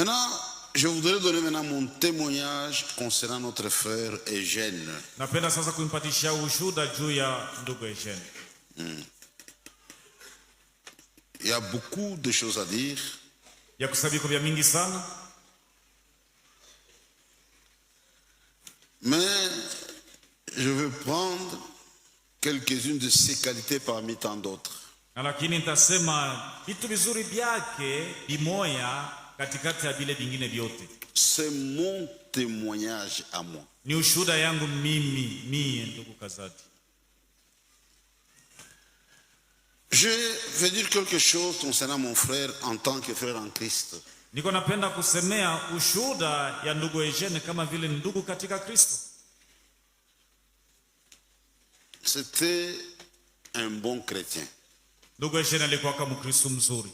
Maintenant, je voudrais donner maintenant mon témoignage concernant notre frère Eugène. Napenda sasa kumpatisha ushuhuda juu ya ndugu Eugène. Il y a beaucoup de choses à dire. Ya kusabiko vya mingi sana. Mais je veux prendre quelques-unes de ses qualités parmi tant d'autres. Lakini nitasema vitu vizuri vyake bimoya katikati ya vile vingine vyote. C'est mon témoignage à moi. Ni ushuhuda yangu mie ndugu Kazadi. Je vais dire quelque chose concernant mon frère en tant que frère en Christ. Niko napenda kusemea ushuhuda ya ndugu Eugène kama vile ndugu katika Kristo. C'était un bon chrétien. Ndugu Eugène alikuwa kama Mkristo mzuri.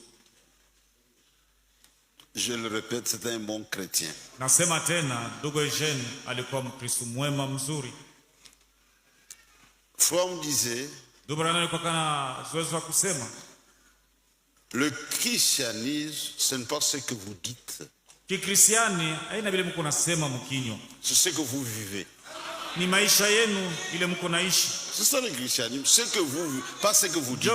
Je le répète, c'était un bon chrétien. Nasema tena ndugu Eugène alikuwa Mkristo mwema mzuri. Fromm disait, le christianisme, ce n'est pas ce que vous dites. C'est ce que vous vivez. C'est ça le christianisme, ce que vous, pas ce que vous dites.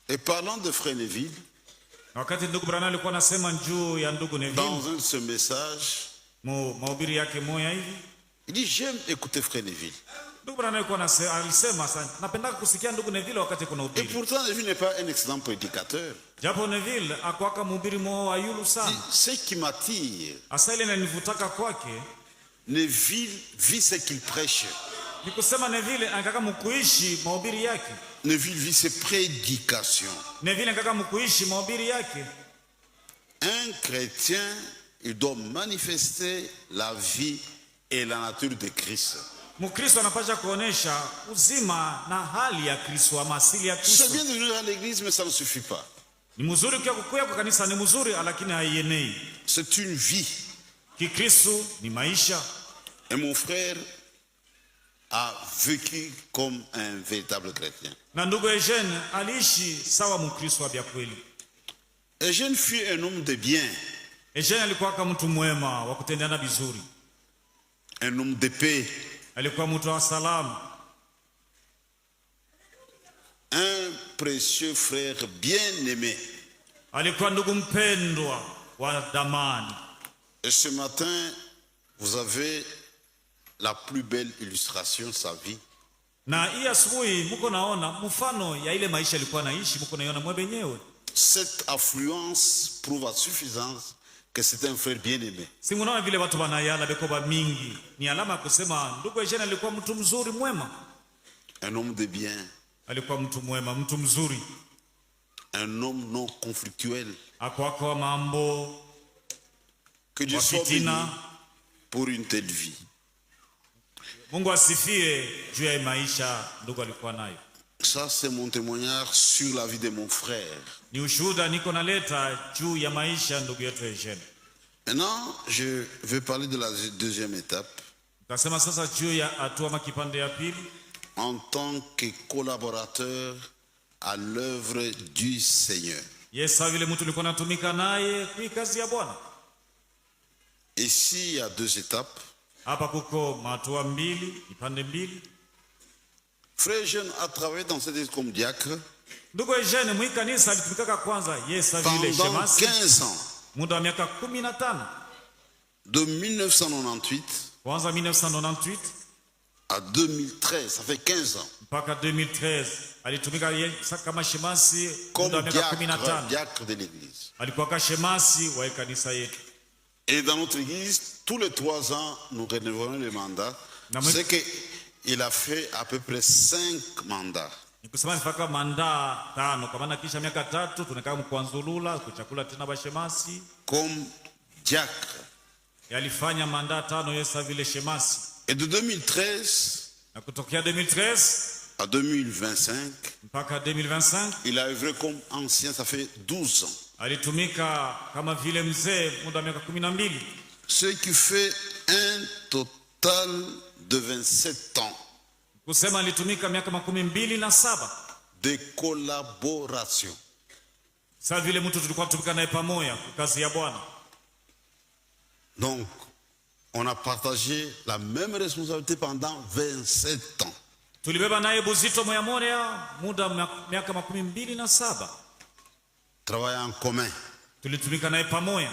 Et parlant de Frère Neville, dans un de ses messages, il dit, j'aime écouter Frère Neville. Et pourtant, Neville n'est pas un excellent prédicateur. Ce qui m'attire, Neville vit ce qu'il prêche. Neville vit ses prédications. Un chrétien, il doit manifester la vie et la nature de Christ. C'est bien de venir à l'église, mais ça ne suffit pas. C'est une vie. Et mon frère a vécu comme un véritable chrétien. Eugène fut un homme de bien. Un homme de paix. Un précieux frère bien-aimé. Et ce matin, vous avez la plus belle illustration de sa vie. Cette affluence prouve à suffisance que c'est un frère bien-aimé. Un homme de bien. Un homme non conflictuel. Que Dieu soit béni pour une telle vie. Ça, c'est mon témoignage sur la vie de mon frère. Maintenant, je vais parler de la deuxième étape. En tant que collaborateur à l'œuvre du Seigneur. Ici, il y a deux étapes. Frère Eugène a travaillé dans cette église comme diacre pendant 15 ans. De 1998 à 2013, ça fait 15 ans. Comme diacre de l'église. Et dans notre église, tous les 3 ans, nous renouvelons le mandat. C'est qu'il a fait à peu près 5 mandats. Comme diacre. Et de 2013 à 2025, il a œuvré comme ancien, ça fait 12 ans. Ce qui fait un total de 27 ans de collaboration. Sasa vile mtu tulikuwa tutumika naye pamoja kazi ya Bwana. Donc, on a partagé la même responsabilité pendant 27 ans. Tulibeba naye buzito moya moya muda miaka 27. Travailler en commun. Tulitumika naye pamoja.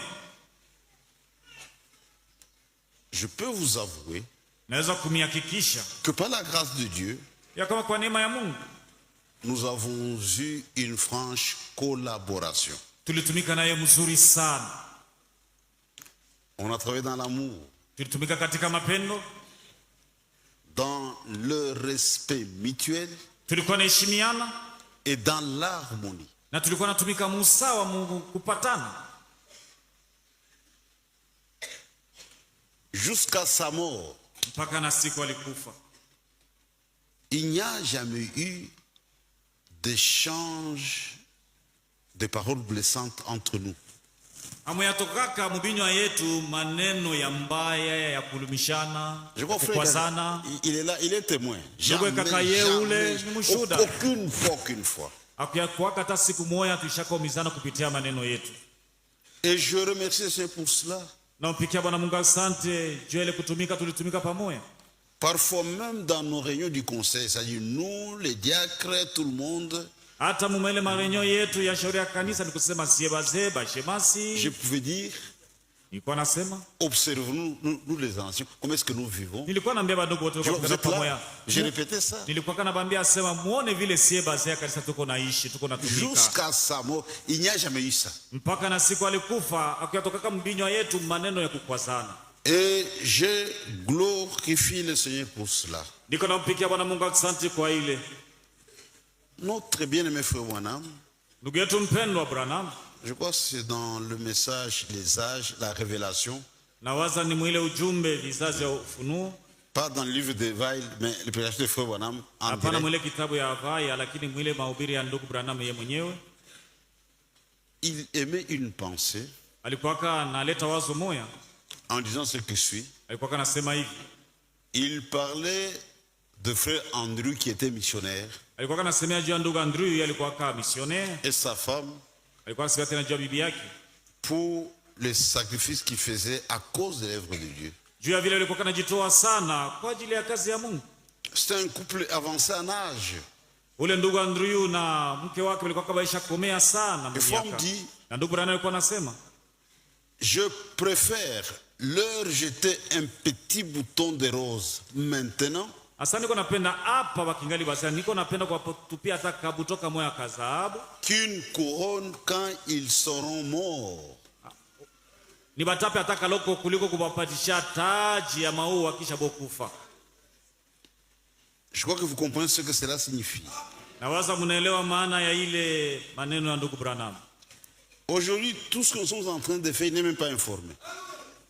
Je peux vous avouer Naweza kumhakikisha que par la grâce de Dieu, ya kama kwa neema ya Mungu nous avons eu une franche collaboration. tulitumika naye mzuri sana. On a travaillé dans l'amour, Tulitumika katika mapendo, dans le respect mutuel tulikuwa naheshimiana et dans l'harmonie. na tulikuwa natumika musawa kupatana Jusqu'à sa mort. mpaka na siku alikufa. Il n'y a jamais eu d'échange de paroles blessantes entre nous. Amuyatokaka mubinywa yetu maneno ya mbaya ya kulumishana, Je crois kukwazana. il est là, il est témoin. Jamais, jamais, Aucune fois. Akuyakuwaka hata siku moja tulishakomizana kupitia maneno yetu. Et je remercie le Seigneur pour cela. Na mpikia Bwana Mungu asante juu ile kutumika tulitumika pamoja. Parfois même dans nos réunions du conseil, c'est-à-dire nous, les diacres, tout le monde, Hata mumele marenyo yetu ya shauri ya kanisa ni kusema sie bazee bashemasi. je pouvais dire, Nilikuwa nasema, observons nous les anciens, comment est-ce que nous vivons. nilikuwa naambia bandugu wote Vous kwa êtes pamoja. là, j'ai répété ça. Nilikuwa kanabambia sema muone vile sie bazee ya kanisa tuko naishi, tuko natumika. Jusqu'à sa mort, il n'y a jamais eu ça. Mpaka na siku alikufa akuyatokaka mbinywa yetu maneno ya kukwazana. Et je glorifie le Seigneur pour cela. Niko nampikia Bwana Mungu asante kwa ile. Notre bien-aimé frère Branham, Ndugu yetu mpendwa Branham, je crois que c'est dans le message, les âges, la révélation, nawaza ni mwile ujumbe vizazi ya ufunuo, pas dans le livre de Weil, mais le prédicateur de frère Branham, en hapana direct. mwile kitabu ya Avaya, lakini mwile mahubiri ya ndugu Branham yeye mwenyewe. Il émet une pensée Alikuwa analeta wazo moya, en disant ce qui suit. alikuwa anasema hivi. Il parlait de frère Andrew qui était missionnaire Alikuwa anasemea juu ya ndugu Andrew, yeye alikuwa missionnaire. et sa femme Alikuwa anasema tena juu ya bibi yake, pour les sacrifices qu'il faisait à cause de l'œuvre de Dieu. juu ya vile alikuwa anajitoa sana kwa ajili ya kazi ya Mungu. C'était un couple avancé en âge. Ule ndugu Andrew na mke wake walikuwa kabaisha komea sana Et miaka. femme dit, Na ndugu Branham alikuwa anasema, je préfère leur jeter un petit bouton de rose maintenant asa niko napenda hapa wakingali basi, niko napenda kuwatupia hata kabutoka moya ka dhahabu qu'une couronne quand ils seront morts. ni batape hata kaloko kuliko kuwapatisha taji ya maua kisha bokufa. Je crois que vous comprenez ce que cela signifie. Nawaza mnaelewa maana ya ile maneno ya ndugu Branham. Aujourd'hui, tout ce que nous sommes en train de faire, il n'est même pas informé.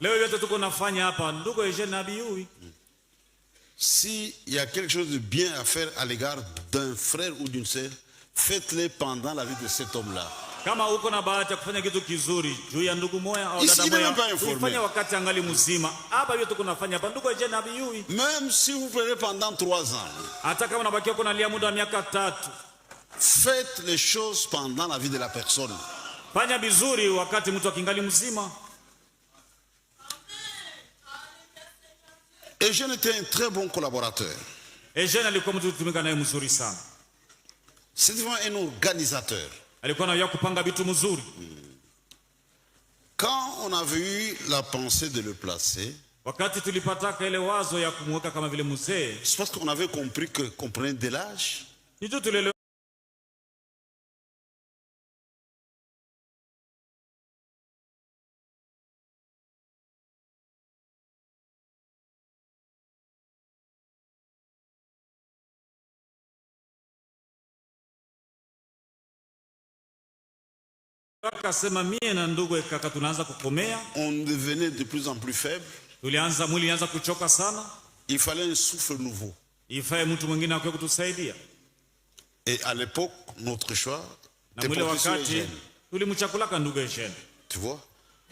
Leo yote tuko nafanya hapa ndugu Eugene Abiyui. S'il y a quelque chose de bien à faire à l'égard d'un frère ou d'une sœur, faites-le pendant la vie de cet homme-là. Kama uko na bahati ya kufanya kitu kizuri juu ya ndugu moya au Ici, dada il n'est même pas moya, informé. ufanya wakati angali mzima. Hapa yote tuko nafanya hapa ndugu Eugene Abiyui. Même si vous prenez pendant 3 ans, Hata kama unabakia kuna lia muda wa miaka 3, faites les choses pendant la vie de la personne. fanya vizuri wakati mtu akingali mzima. Et Eugène était un très bon collaborateur. Eugene alikuwa mtu kutumika naye mzuri sana. C'était vraiment un organisateur. Alikuwa anajua kupanga vitu mzuri. Quand on avait eu la pensée de le placer, Wakati tulipataka ile wazo ya kumweka kama vile mzee, c'est parce qu'on avait compris qu'on prenait de l'âge. ndio tulele akasema mie na ndugu kaka tunaanza kukomea, On devenait de plus en plus faible. tulianza mwili ilianza kuchoka sana, Il fallait un souffle nouveau. ifaye mtu mwingine akwe kutusaidia. Et à l'époque, notre choix Na était mwile porté sur wakati Eugène. tulimchakulaka ndugu Eugene. Tu vois?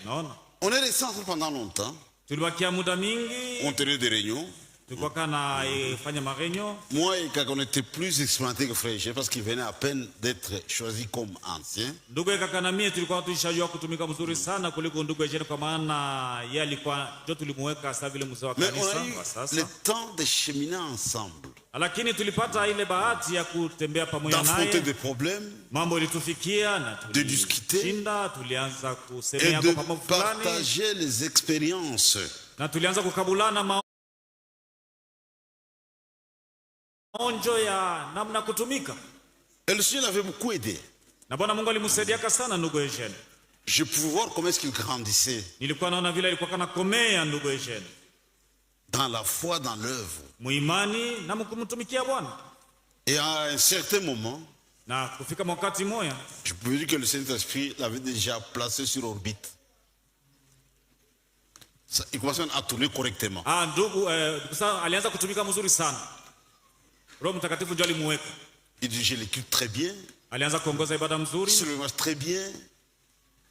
Naona On est resté ensemble pendant longtemps. tulibakia muda mingi, On tenait des réunions. tulikuwa kana fanya marenyo. Moi, quand on était plus expérimenté que frère Eugène, parce qu'il venait à peine d'être choisi comme ancien. Ndugu kaka na mimi tulikuwa tushajua kutumika mzuri sana kuliko ndugu Eugène, kwa maana yeye alikuwa ndio tulimuweka sasa vile mzee wa kanisa kwa sasa. Le temps de cheminer ensemble. Lakini tulipata ile bahati ya kutembea pamoja naye. D'affronter des problèmes. Mambo ilitufikia na de discuter. Shinda, tulianza kusemea kwa pamoja fulani. Partager les expériences. Na tulianza kukabulana maonjo ya namna kutumika. Et le Seigneur l'avait beaucoup aidé. Na Bwana Mungu alimsaidia sana ndugu Eugène. Je pouvais voir comment est-ce qu'il grandissait. Nilikuwa naona vile alikuwa kana komea ndugu Eugène. Dans la foi, dans l'œuvre. Muimani na kumtumikia Bwana. Et à un certain moment, na kufika wakati moya, je peux dire que le Saint-Esprit l'avait déjà placé sur orbite. Ça, il commençait à tourner correctement. Ndugu sasa alianza kutumika mzuri sana. Roho Mtakatifu ndio alimuweka. Il dirigeait l'équipe très bien. Alianza kuongoza ibada mzuri. Sur le match très bien.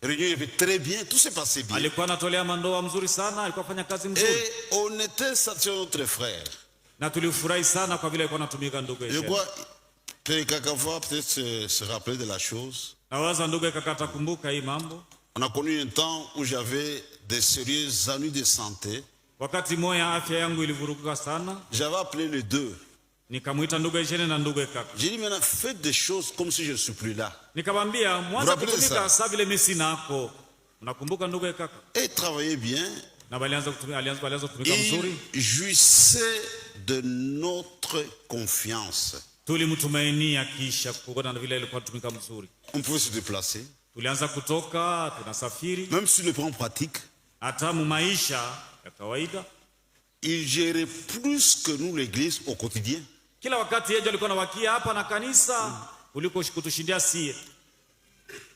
Réunion il avait très bien, tout s'est passé bien. Alikuwa anatolea mandoa mzuri sana, alikuwa afanya kazi mzuri. Et on était satisfait de notre frère. Na tulifurahi sana kwa vile alikuwa anatumika ndugu Eugène. Je crois Père va peut-être se rappeler de la chose. Nawaza ndugu kaka atakumbuka hii mambo. On a connu un temps où j'avais des sérieux ennuis de santé. Wakati moya afya yangu ilivuruguka sana. J'avais appelé les deux. Nikamuita ndugu Eugène na ndugu kaka. J'ai dit maintenant faites des choses comme si je ne suis plus là. Nikamwambia mwanza kutumika sawa vile mimi sinako. Unakumbuka ndugu kaka? Et travaillez bien. Na alianza kutumika mzuri. Jouissez de notre confiance. Tulimtumainia kisha kuona vile alikuwa anatumika mzuri. On pouvait se déplacer. Tulianza kutoka, tunasafiri. Même sur le plan pratique. Hata maisha ya kawaida. Il gérait plus que nous l'église au quotidien. Kila wakati yeye alikuwa anawakia hapa na kanisa kuliko kutushindia sie.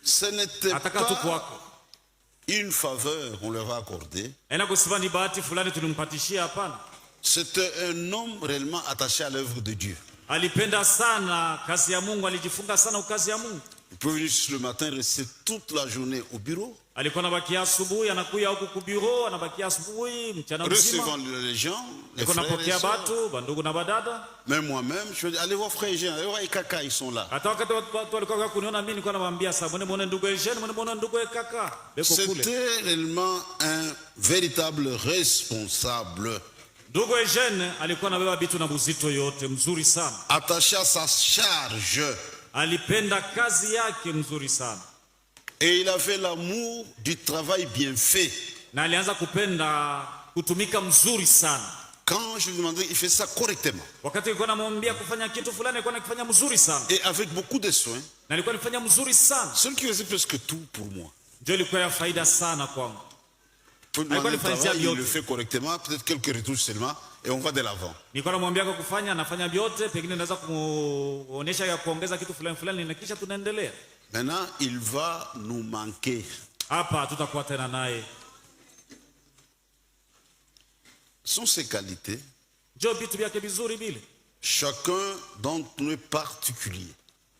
Ce n'était pas une faveur qu'on leur a accordée. C'était un homme réellement attaché à l'œuvre de Dieu. Alipenda sana kazi ya Mungu, alijifunga sana kazi ya Mungu. Il peut venir le matin, rester toute la journée au bureau. Alikuwa anabakia asubuhi, anakuja huko ku bureau, anabakia asubuhi, mchana mzima. Recevant les gens, les frères et sœurs. Batu, bandugu na badada. Même moi-même, je dis allez voir frère Eugène, allez voir Kaka, ils sont là. Hata wakati watu walikuwa kuniona mimi nilikuwa namwambia sasa, muone ndugu Eugène, muone ndugu Kaka. C'était réellement un véritable responsable. Ndugu Eugène alikuwa anabeba vitu na buzito yote mzuri sana. Attaché à sa charge. Alipenda kazi yake mzuri sana. Et il avait l'amour du travail bien fait. Na alianza kupenda kutumika mzuri sana. Quand je lui demandais, il fait ça correctement. Wakati nilikuwa namwambia kufanya kitu fulani, alikuwa anakifanya mzuri sana. Et avec beaucoup de soins. Na alikuwa anafanya mzuri sana. Celui qui faisait presque tout pour moi. Ndio ilikuwa ya faida sana kwangu. Pour le travail, il le fait correctement, peut-être quelques retouches seulement, et on va de l'avant. Nilikuwa namwambia kwa kufanya, anafanya vyote, pengine naweza kumuonesha ya kuongeza kitu fulani fulani na kisha tunaendelea. Maintenant, il va nous manquer. Hapa tutakuwa tena naye. Sont ses qualités. Ndio vitu vyake vizuri vile. Chacun d'entre nous est particulier.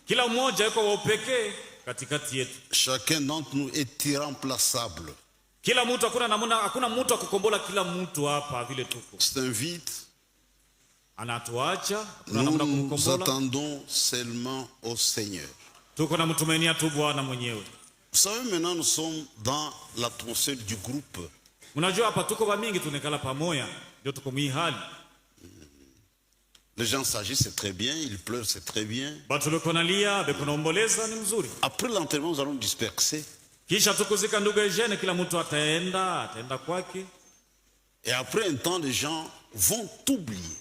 Kila mmoja yuko wa pekee katikati yetu. Chacun d'entre nous est irremplaçable. Kila mtu hakuna mtu akukombola kila mtu hapa vile tuko. C'est un vide. Anatuacha, nous attendons seulement au Seigneur. Tuko na mtumainia tu Bwana mwenyewe. Vous savez, maintenant nous sommes dans l'atmosphère du groupe. Unajua hapa tuko ba mingi tunekala pamoja, ndio tuko mwi hali. Les gens s'agissent, c'est très bien, ils pleurent, c'est très bien. Batu bekonalia, bekonaomboleza ni mzuri. Après l'enterrement, nous allons disperser. Kisha tukuzika ndugu Eugène, kila mtu ataenda kwake. Et après un temps, les gens vont t'oublier.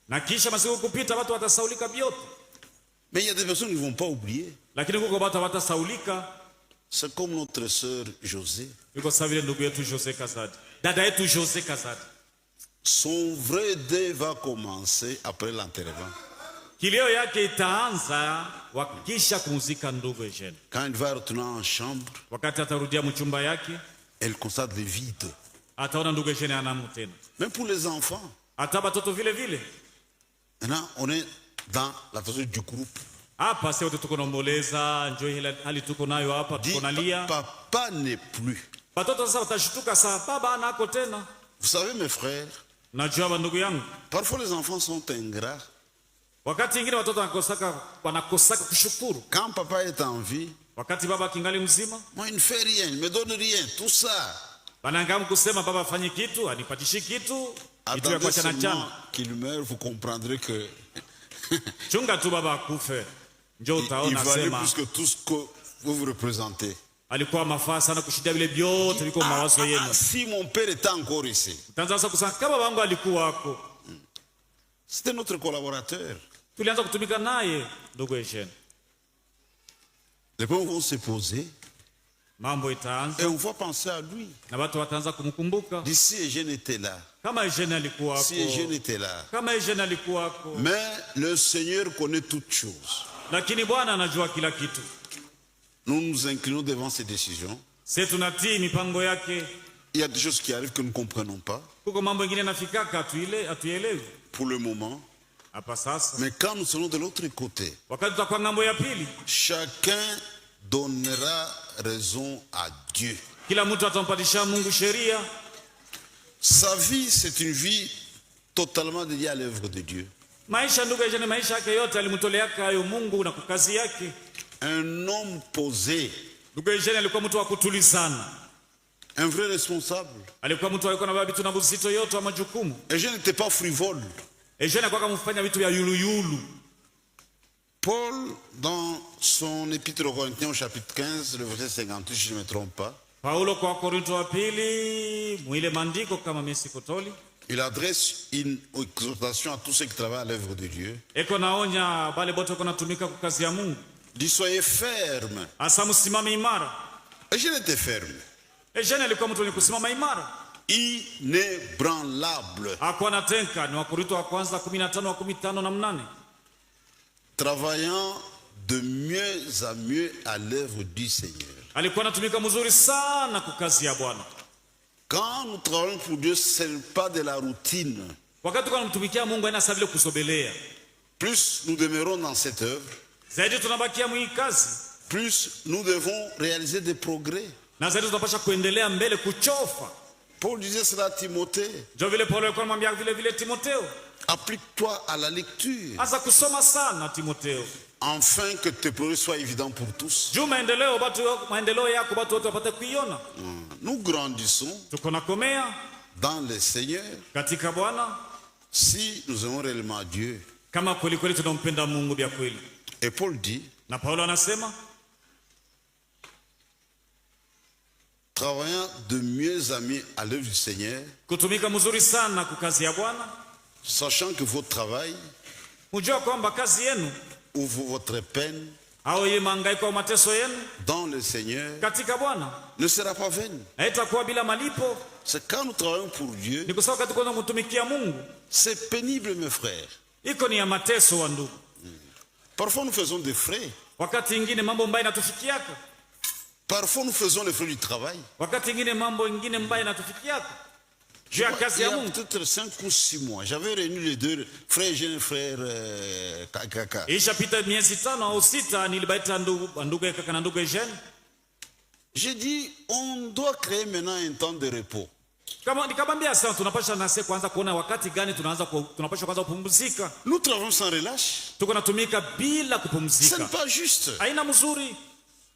Na kisha masiku kupita watu watasaulika vyote. Mais il y a des personnes qui ne vont pas oublier. Lakini kuko watu watasaulika. C'est comme notre sœur José. Yuko savile ndugu yetu José Kazadi. Dada yetu José Kazadi. Son vrai deuil va commencer après l'enterrement. Kilio yake itaanza wakisha kumzika ndugu Eugène. Quand il va retourner en chambre, wakati atarudia mchumba yake, elle constate le vide. Ataona ndugu Eugène anamu tena. Même pour les enfants. Hata watoto vile vile. Maintenant, on est dans la phase du groupe. Hapa sio tuko naomboleza, njoo ile hali tuko nayo hapa, tuko nalia. Papa n'est plus. Watoto sasa watashtuka, sasa baba anako tena. Vous savez mes frères, Najua bandugu yangu, Parfois les enfants sont ingrats. wakati ingine watoto wanakosaka kushukuru. Quand papa est en vie, Wakati baba kingali mzima, moi il ne fait rien, il me donne rien, tout ça. banangamu kusema baba afanye kitu, anipatishi kitu, kitu ya Attendez kuachana seulement chana. qu'il meure, vous comprendrez que Chunga tu baba akufe. Njoo il utaona valait sema plus que tout ce que vous représentez. alikuwa mafaa sana kushinda vile vyote viko mawazo yenu. Si mon père était encore ici, Utaanza sasa kusema kama babangu alikuwa wako. c'était notre collaborateur. Tulianza kutumika naye ndugu Eugene. Les gens vont se poser Mambo et itaanza on va penser à lui. na watu wataanza kumkumbuka. D'ici Eugène était là, Kama Eugene alikuwa si wako. Eugène était là. Kama Eugene alikuwa wako. Mais le Seigneur connaît toutes choses. Lakini Bwana anajua kila kitu. Nous nous inclinons devant ses décisions. Sisi tunatii mipango yake. Il y a des choses qui arrivent que nous ne comprenons pas Kuko mambo mengine nafikaka atuelewi. pour le moment. Hapa sasa. Mais quand nous serons de l'autre côté, Wakati tutakuwa ngambo ya pili, chacun donnera raison à Dieu. kila mtu atampatisha Mungu sheria. Sa vie, c'est une vie totalement dédiée à l'œuvre de Dieu. Maisha ndugu Eugene, maisha yake yote alimtolea hayo Mungu na kukazi yake. Un homme posé, Ndugu Eugene alikuwa mtu wa kutulizana. un vrai responsable. Alikuwa mtu alikuwa na vitu na buzito yote wa majukumu. Et je n'étais pas frivole. Eugene alikuwa kumfanya vitu vya yulu. Paul, dans son épître aux Corinthiens au chapitre 15, le verset 58, si je ne me trompe pas, Paulo kwa Korinto wa pili, mwile maandiko kama mimi sikotoli, il adresse une exhortation à tous ceux qui travaillent à l'œuvre de Dieu. eko naonya bale bote kwa natumika kwa kazi ya Mungu. Il dit, soyez fermes. Asa msimame imara. Et je n'étais ferme. Eugene alikuwa mtu mwenye kusimama imara. Inébranlable. Hakuwa anatenka, ni Wakorintho wa kwanza 15:15 na 8. Travaillant de mieux à mieux à l'œuvre du Seigneur. Alikuwa anatumika mzuri sana kwa kazi ya Bwana. Quand nous travaillons pour Dieu, ce n'est pas de la routine. Wakati kwa mtumikia Mungu haina sababu kusobelea. Plus nous demeurons dans cette œuvre, Zaidi tunabakia mwi kazi. plus nous devons réaliser des progrès. Na zaidi tunapaswa kuendelea mbele kuchofa. Paul disait cela à Timothée. Ndio vile Paulo alikuwa anamwambia vile Timotheo. Applique-toi à la lecture, Asa kusoma sana Timotheo. afin que tes progrès soient évidents pour tous. Juu maendeleo yako watu wote wapate kuiona. Nous grandissons Tuko nakomea dans le Seigneur katika Bwana si nous aimons réellement Dieu. kama kweli kweli tunampenda Mungu bia kweli. Et Paul dit, Na Paulo anasema travaillant de mieux à mieux à l'œuvre du Seigneur, kutumika mzuri sana kwa kazi ya Bwana, sachant que votre travail mjua kwamba kazi yenu ou votre peine au ye mangaiko au mateso yenu dans le Seigneur katika Bwana ne sera pas vaine. haitakuwa bila malipo. C'est quand nous travaillons pour Dieu, Ni kwa sababu katika kumtumikia Mungu c'est pénible, mes frères. iko ni ya mateso wa ndugu. Parfois nous faisons des frais. Wakati ingine mambo mbaya yanatufikiaka. Parfois nous faisons les frais du travail. Wakati ingine mambo ingine mbaya yanatufikiaka. Il Juu ya y kazi ya a Mungu. peut-être 5 ou 6 mois, j'avais réuni les deux frères jeunes frères Kaka. Ishapita miezi 5 au 6 nilibaita ndugu kaka na ndugu Eugene. J'ai dit, on doit créer maintenant un temps de repos. Kama nikamwambia sasa tunapasha nase kwanza kuona wakati gani tunapasha kwanza kupumzika. Nous travaillons sans relâche. Tuko natumika bila Ce kupumzika. n'est pas juste. Haina mzuri.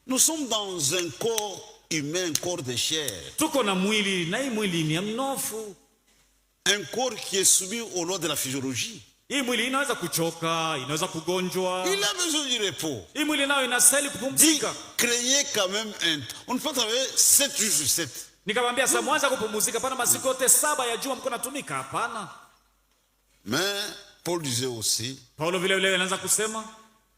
Nous sommes dans un corps humain, un corps de chair. Tuko na mwili na hii mwili ni ya mnofu. Un corps qui est soumis aux lois de la physiologie. Hii mwili inaweza kuchoka, inaweza kugonjwa. Il a besoin du repos. Hii mwili nayo inastahili Dit, kupumzika. créer quand même un... On ne peut pas travailler 7 jours sur 7. Nikamwambia sasa mwanza kupumzika pana masiku yote 7 ya juma mko natumika hapana. Mais Paul disait aussi, Paulo vile vile anaanza kusema,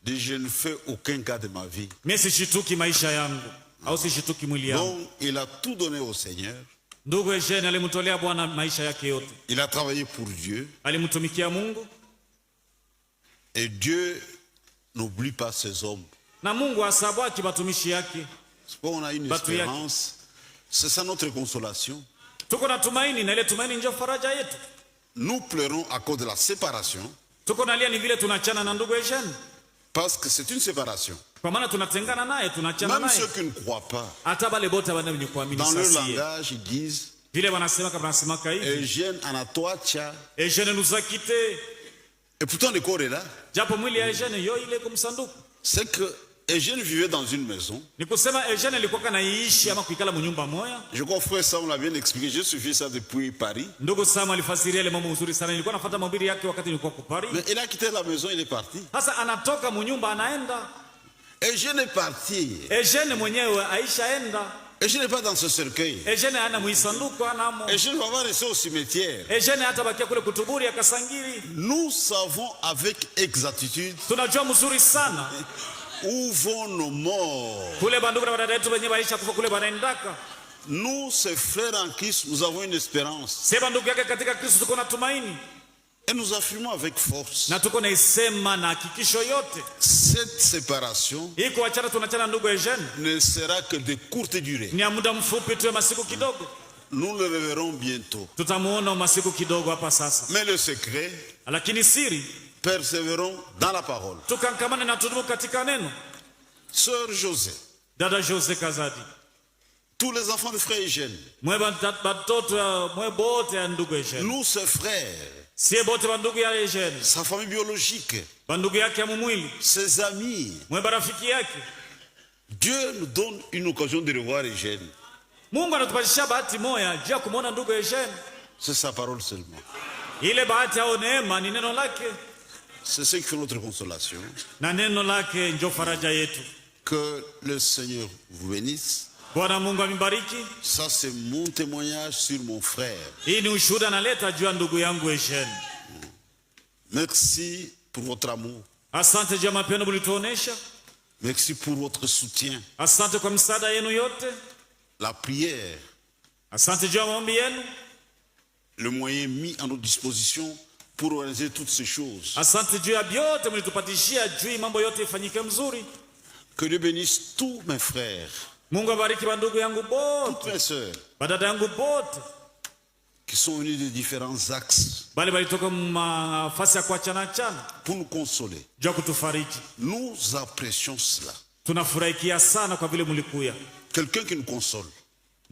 dit, je ne fais aucun cas de ma vie. mimi sishituki maisha yangu au sishituki mwili yangu. Donc, il a tout donné au Seigneur. Ndugu Eugene alimtolea Bwana maisha yake yote. Il a travaillé pour Dieu. Alimtumikia Mungu Et Dieu n'oublie pas ses hommes. na Mungu asabaki batumishi yake. C'est pourquoi on a une Batu yake. espérance. C'est ça notre consolation. Tuko na tumaini na ile tumaini ndio faraja yetu. Nous pleurons à cause de la séparation. Tuko nalia ni vile tunachana na ndugu Eugene. Parce que c'est une séparation. Kwa maana tunatengana naye, tunachana Même naye. ceux qui ne croient pas, Hata bale bote bana wenye kuamini dans leur sasa. langage, ils disent, vile wanasema kama nasemaka hivi. Eugène anatoacha. Eugène nous a quittés. Et pourtant le corps est là. Japo mwili ya Eugène yo ile kumsanduku. C'est que Eugène vivait dans une maison. Ni kusema Eugène alikuwa kanaishi ama kuikala mnyumba moya. Je crois frère Sam l'a bien expliqué. Je suis ça depuis Paris. Ndugu Sam alifasiria ile mambo nzuri sana. Nilikuwa nafuata mahubiri yake wakati nilikuwa kwa Paris. Mais il a quitté la maison, il est parti. Sasa anatoka mnyumba anaenda. Eugène est parti. Eugène mwenyewe aishaenda. Eugène n'est pas dans ce cercueil. Eugène ana muisanduku anamo. Eugène va pas rester au cimetière. Eugène hatabakia kule kutuburi akasangiri. Nous savons avec exactitude Tunajua mzuri sana où vont nos morts. kule bandugu na dada yetu wenyewe baisha kufa kule banaendaka. Nous, ces frères en Christ, nous avons une espérance. Sema ndugu yake katika Kristo tuko na tumaini. Et nous affirmons avec force. Na tuko na isema na hakikisho yote. Cette séparation Hii kuachana tunachana ndugu Eugène. ne sera que de courte durée. Ni muda mfupi tu, masiku kidogo. Nous le reverrons bientôt. Tutamuona masiku kidogo hapa sasa. Mais le secret, Lakini siri, persévérons dans la parole. tukankamane na tudumu katika neno. Sœur José, Dada Jose Kazadi. tous les enfants de frère Eugène, Mwe batoto mwe bote ya ndugu Eugène. nous ses frères, Sie bote bandugu ya Eugène. sa famille biologique, Bandugu yake ya mumwili. ses amis. Mwe barafiki yake. Dieu nous donne une occasion de revoir Eugène. Mungu anatupashisha bahati moja juu ya kumuona ndugu Eugène. C'est sa parole seulement. Ile bahati au neema ni neno lake. C'est ce qui fait notre consolation. Na neno lake ndio faraja yetu. Que le Seigneur vous bénisse. Bwana Mungu amibariki. Ça, c'est mon témoignage sur mon frère. Hii ni ushuhuda naleta juu ya ndugu yangu Eugène. Merci pour votre amour. Asante juu ya mapendo mlituonesha. Merci pour votre soutien. Asante kwa msaada yenu yote. La prière, Asante juu ya maombi yenu. le moyen mis à notre disposition pour organiser toutes ces choses. Asante juu ya vyote mlitupatishia juu mambo yote ifanyike mzuri. Que Dieu bénisse tous mes frères, Mungu abariki bandugu yangu bote. toutes mes sœurs, Badada yangu bote. qui sont venus de différents axes Bali balitoka mafasi ya kuachana achana. pour nous consoler. Juu ya kutufariji. Nous apprécions cela. Tunafurahikia sana kwa vile mlikuya. Quelqu'un qui nous console,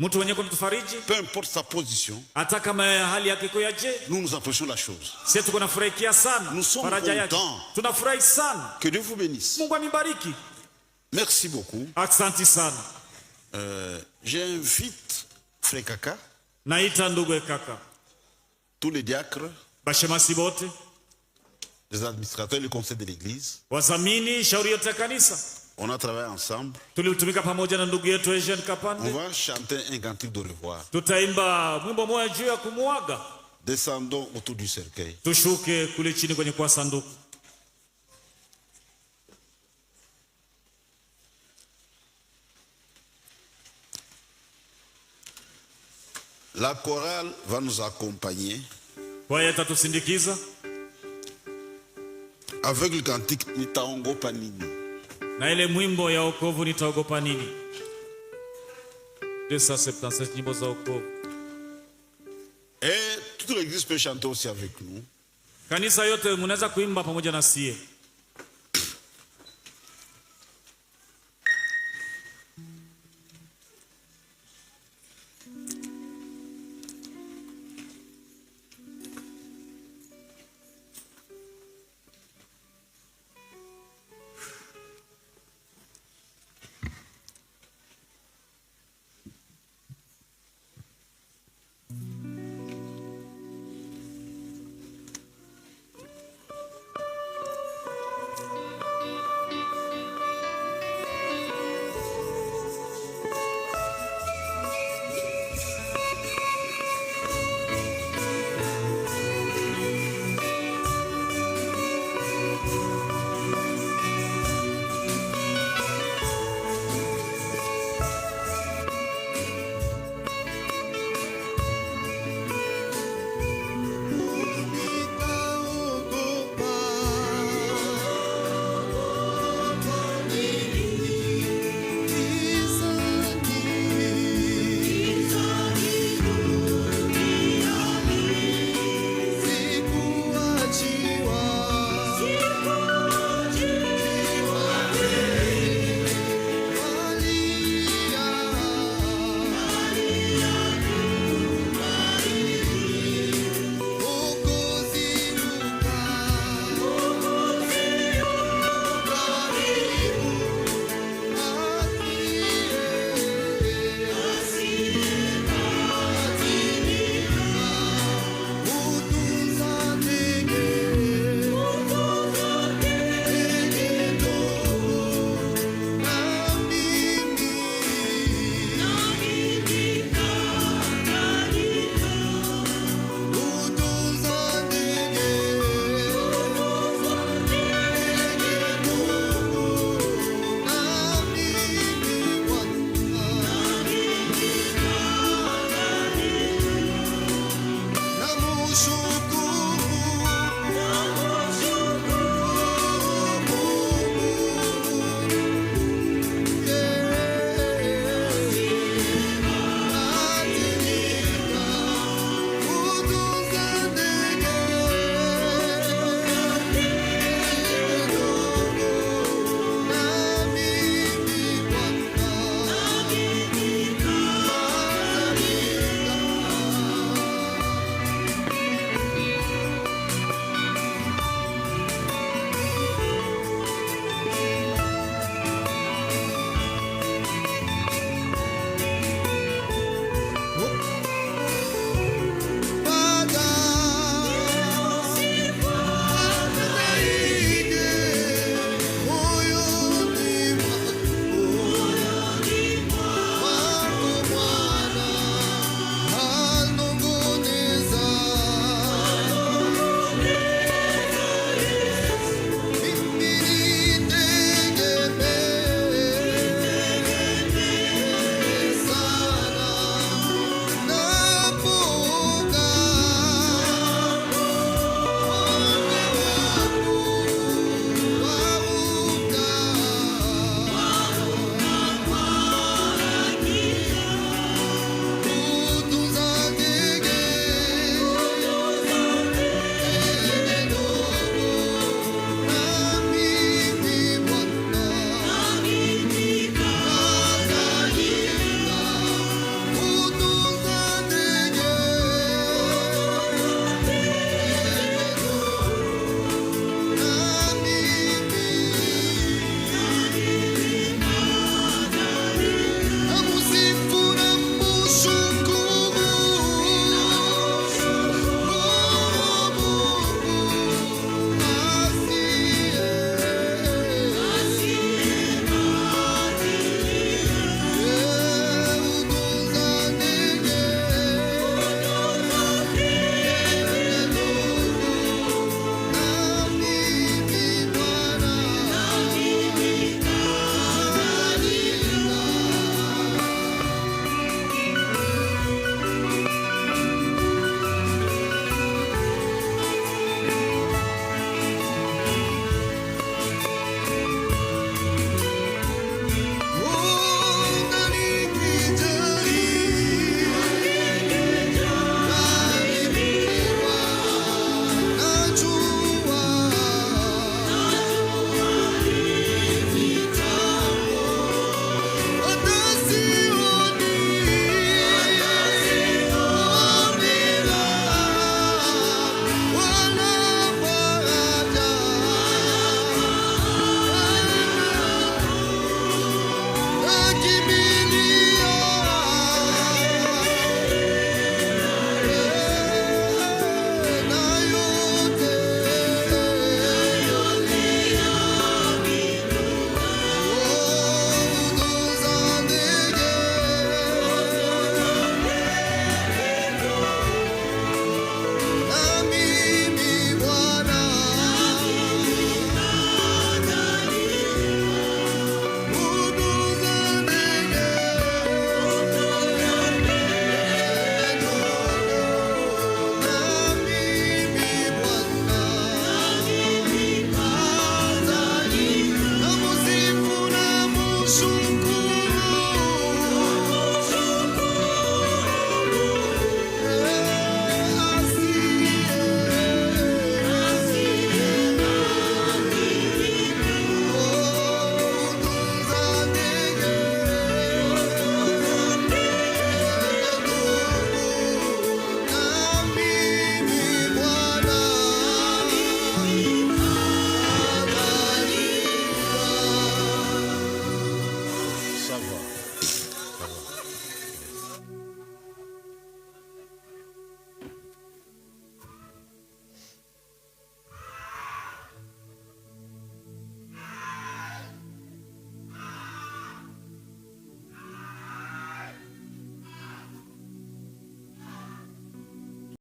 Mtu mwenye kutufariji, peu importe sa position, hata kama hali yake iko yaje, nous apprécions la chose. sisi tuko nafurahikia sana Nous sommes faraja yake. contents. Tunafurahi sana. Que Dieu vous bénisse. Mungu amibariki. Merci beaucoup. Asante sana. J'invite Frère Kaka, Naita ndugu kaka, tous les diacres, bashemasi bote, les administrateurs, le conseil de l'église. wazamini, shauri yote ya kanisa. On a travaillé ensemble. Tulitumika pamoja na ndugu yetu Eugène On Kapande. va chanter un cantique de revoir. Tutaimba mwimbo moja juu ya kumuaga. Descendons autour du cercueil. Tushuke kule chini kwenye kwa sanduku. La chorale va nous accompagner Kwaya itatusindikiza avec le cantique Nitaongo Panini. na ile mwimbo ya wokovu, nitaogopa nini. 277 nyimbo za wokovu. Et toute l'église peut chanter aussi avec nous. Kanisa yote mnaweza kuimba pamoja na sie.